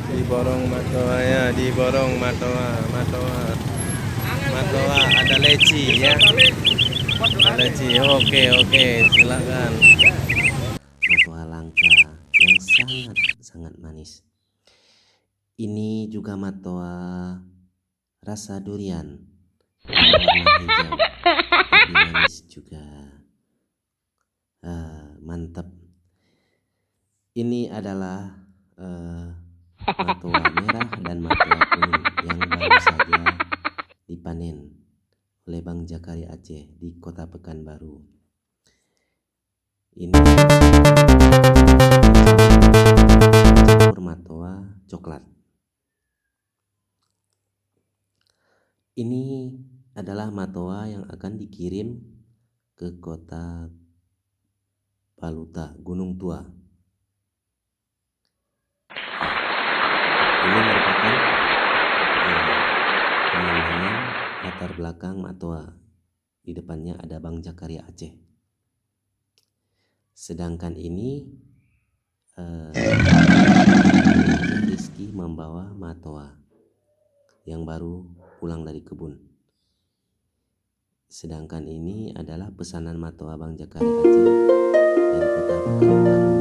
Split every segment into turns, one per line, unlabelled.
Diborong matoa ya, diborong matoa ada leci ya, ada leci. Oke, silakan.
Matoa langka yang sangat manis. Ini juga matoa rasa durian warna hijau, tapi manis juga. Mantap. Ini adalah matoa merah dan matoa kuning yang baru saja dipanen oleh Bang Jakari Aceh di Kota Pekanbaru. Ini campur matoa coklat. Ini adalah matoa yang akan dikirim ke Kota Baluta, Gunung Tua. Ini merupakan pemandangan latar belakang matoa. Di depannya ada Bang Jakari Aceh. Sedangkan ini Rizky membawa matoa yang baru pulang dari kebun. Sedangkan ini adalah pesanan matoa Bang Jakari Aceh dari Kota Pekanbaru,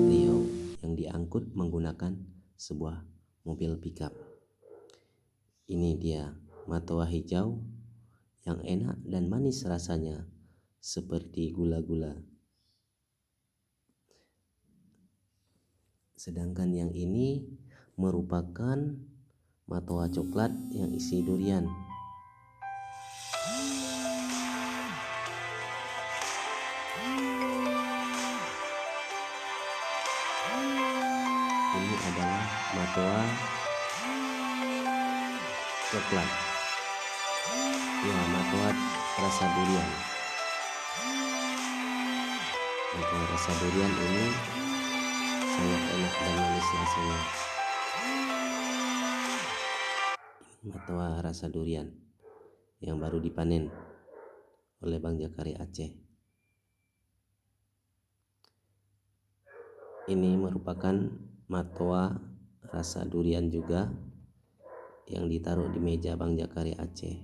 Riau, yang diangkut menggunakan sebuah mobil pickup. Ini dia matoa hijau yang enak dan manis rasanya, seperti gula-gula. Sedangkan yang ini merupakan matoa coklat yang isi durian. Ini adalah matoa coklat. Ya, matoa rasa durian. Matoa rasa durian ini sangat enak dan manis rasanya. Matoa rasa durian yang baru dipanen oleh Bang Jakari Aceh. Ini merupakan matoa rasa durian juga yang ditaruh di meja Bang Jakari Aceh.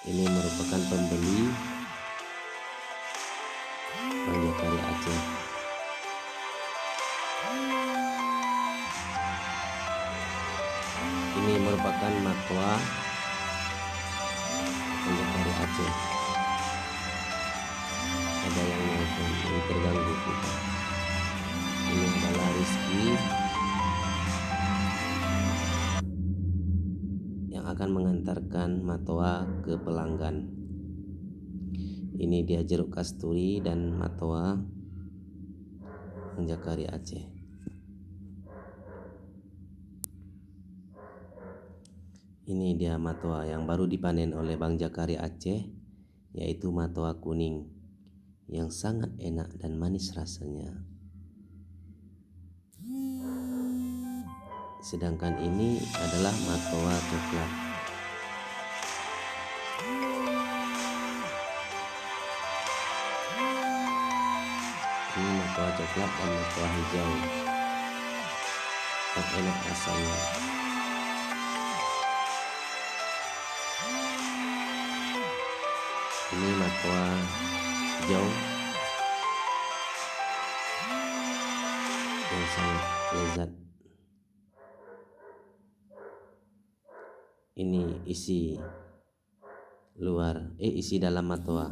Ini merupakan pembeli Bang Jakari Aceh. Ini merupakan matoa Bang Jakari Aceh. Ada yang nelfon, ini terganggu kita. Ini adalah Rizky yang akan mengantarkan matoa ke pelanggan. Ini dia jeruk kasturi dan matoa Bang Jakari Aceh. Ini dia matoa yang baru dipanen oleh Bang Jakari Aceh, yaitu matoa kuning yang sangat enak dan manis rasanya. Sedangkan ini adalah matoa coklat. Ini matoa coklat dan matoa hijau yang enak rasanya. Ini matoa hijau yang sangat lezat. Ini isi dalam matoa.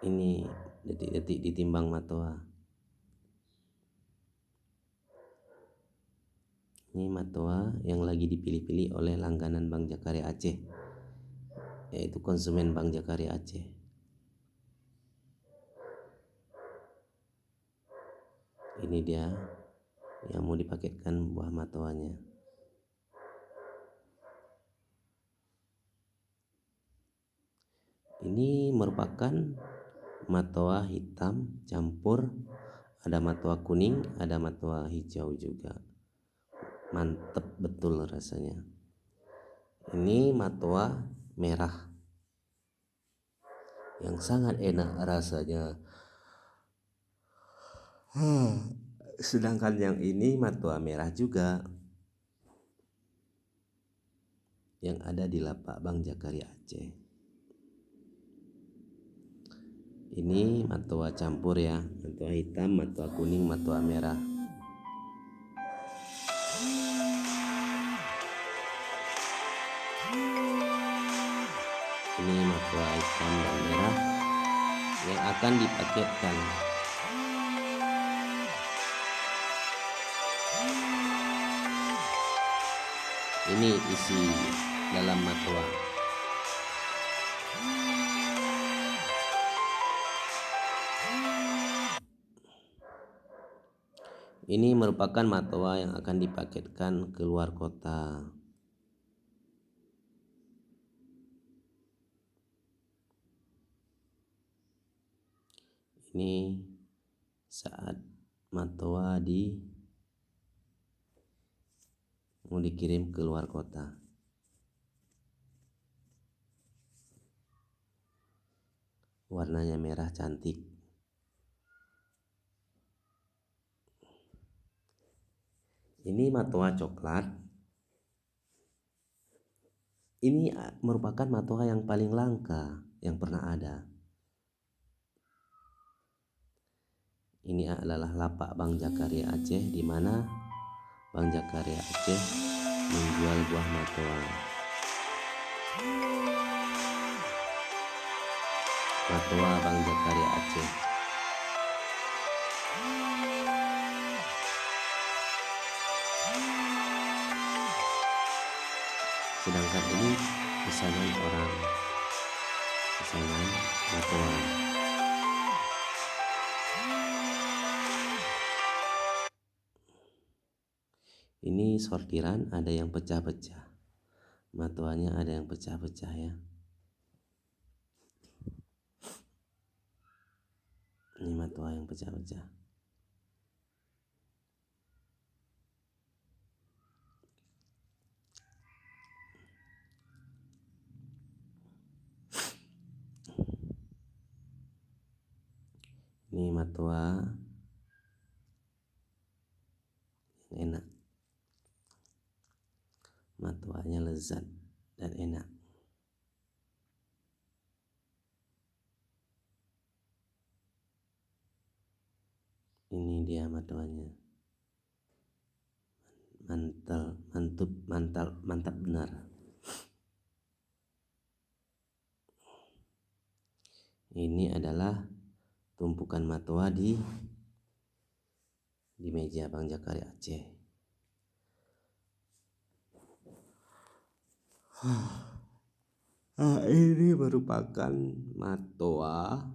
Ini detik-detik ditimbang matoa. Ini matoa yang lagi dipilih-pilih oleh langganan Bang Jakari Aceh, yaitu konsumen Bang Jakari Aceh. Ini dia yang mau dipaketkan buah matoanya. Ini merupakan matoa hitam campur Ada matoa kuning, ada matoa hijau juga. Mantep betul rasanya. Ini matoa merah yang sangat enak rasanya. Sedangkan yang ini matoa merah juga, yang ada di lapak Bang Jakaria Aceh. Ini matoa campur ya, matoa hitam, matoa kuning, matoa merah. Ini matoa hitam dan merah yang akan dipaketkan. Ini isi dalam matoa. Ini merupakan matoa yang akan dipaketkan ke luar kota. Ini saat matoa mau dikirim ke luar kota. Warnanya merah cantik. Ini matoa coklat. Ini merupakan matoa yang paling langka yang pernah ada. Ini adalah lapak Bang Jakaria Aceh, di mana Bang Jakaria Aceh menjual buah matoa. Matoa Bang Jakaria Aceh. Sedangkan ini pesanan orang, pesanan matoa. Ini sortiran, ada yang pecah-pecah. Matoanya ada yang pecah-pecah ya. Ini matoa yang pecah-pecah. Ini matoa yang enak. Matoanya lezat dan enak. Ini dia matoanya. Mantap benar. Ini adalah tumpukan matoa di meja Bang Jakaria Aceh. Ini merupakan matoa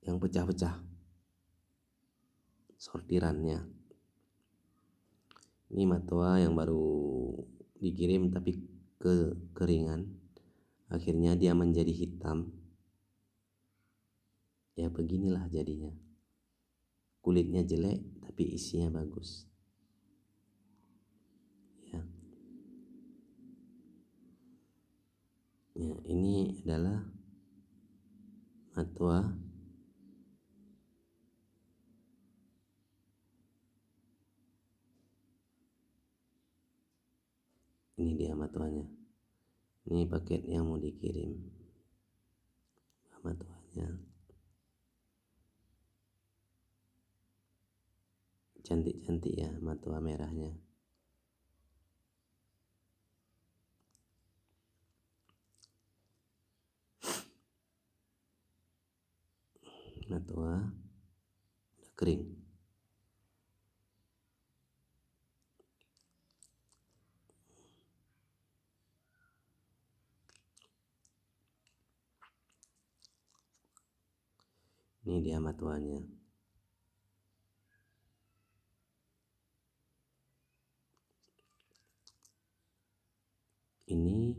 yang pecah-pecah sortirannya. Ini matoa yang baru dikirim tapi kekeringan, akhirnya dia menjadi hitam. Ya beginilah jadinya. Kulitnya jelek tapi isinya bagus. Ya. Ya, ini adalah matoa ini dia matoanya. Ini paket yang mau dikirim. Matoanya cantik-cantik ya, matoa merahnya. Matoa udah kering. Ini dia matoanya. Ini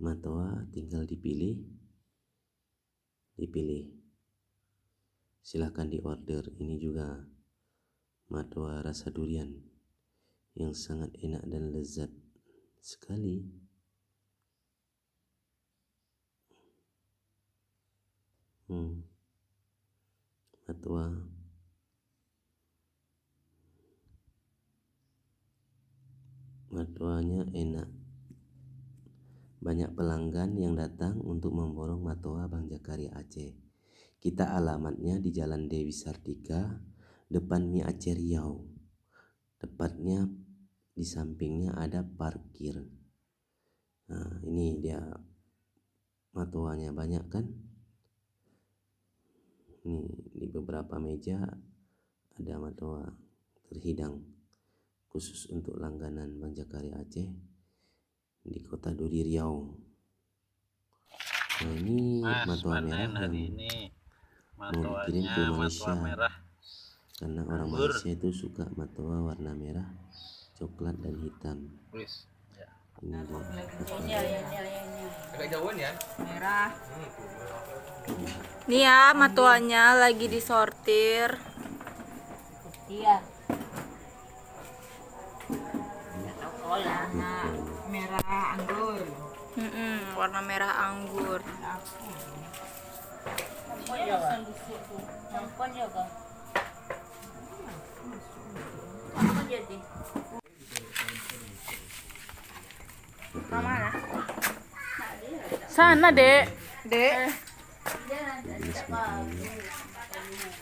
matoa tinggal dipilih silahkan diorder. Ini juga matoa rasa durian yang sangat enak dan lezat sekali. Matoanya enak. Banyak pelanggan yang datang untuk memborong matoa Bang Jakaria Aceh. Kita alamatnya di Jalan Dewi Sartika, depan Mi Aceh Riau. Tepatnya di sampingnya ada parkir. Nah, ini dia matoanya banyak kan? Ini di beberapa meja ada matoa terhidang khusus untuk langganan Bang Jakaria Aceh di Kota Duri Riau. Nah, ini matoa merah yang mau dikirim ke Malaysia. Karena orang Malaysia itu suka matoa warna merah, coklat dan hitam. Ini dia.
Merah. Nih ya, matoanya lagi disortir.
Iya.
Merah anggur. Warna merah anggur. Mana? Sana, Dek. Dek.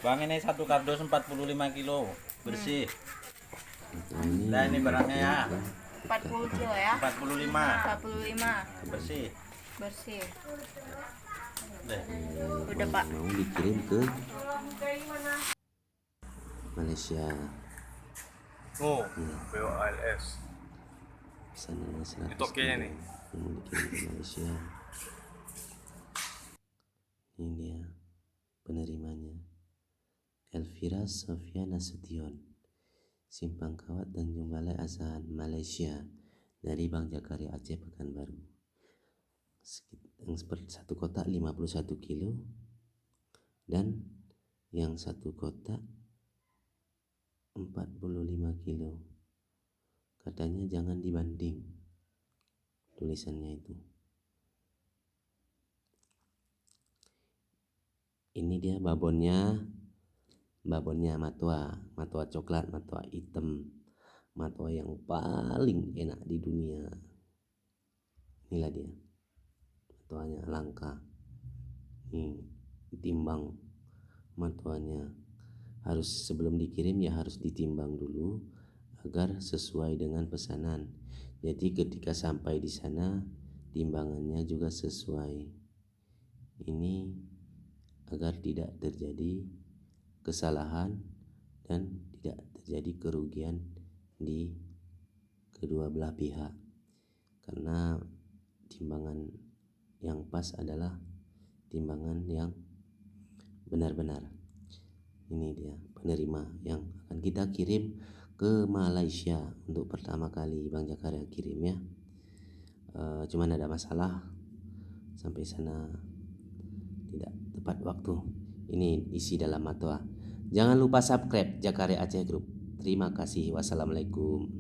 Bang, ini satu kardus 45 kilo bersih.
Ini
Nah, ini barangnya ya.
40 kilo ya.
45
45
bersih.
bersih.
Deh.
Udah, Pak.
mau dikirim ke Malaysia.
Oh, BOLS.
Pesanannya 100
Itu oke-nya
kilo.
nih.
Mau dikirim ke Malaysia. Ini dia penerimanya. Elvira Sofia Nasution, Simpang Kawat Tanjung Balai Asahan, Malaysia, dari Bang Jakaria Aceh Pekanbaru. Yang satu kotak 51 kilo dan yang satu kotak 45 kilo. Katanya jangan dibanding, tulisannya itu. Ini dia babonnya matoa coklat, matoa hitam, matoa yang paling enak di dunia. Inilah dia matoanya, langka. Nih, ditimbang matoanya. Harus sebelum dikirim ya harus ditimbang dulu agar sesuai dengan pesanan. Jadi ketika sampai di sana timbangannya juga sesuai. Ini agar tidak terjadi kesalahan dan tidak terjadi kerugian di kedua belah pihak. Karena timbangan yang pas adalah timbangan yang benar-benar. Ini dia penerima yang akan kita kirim ke Malaysia untuk pertama kali Bang Jakaria kirim ya. Cuman ada masalah sampai sana tidak tepat waktu. Ini isi dalam matoa. Jangan lupa subscribe Jakaria Aceh Group. Terima kasih. Wassalamualaikum.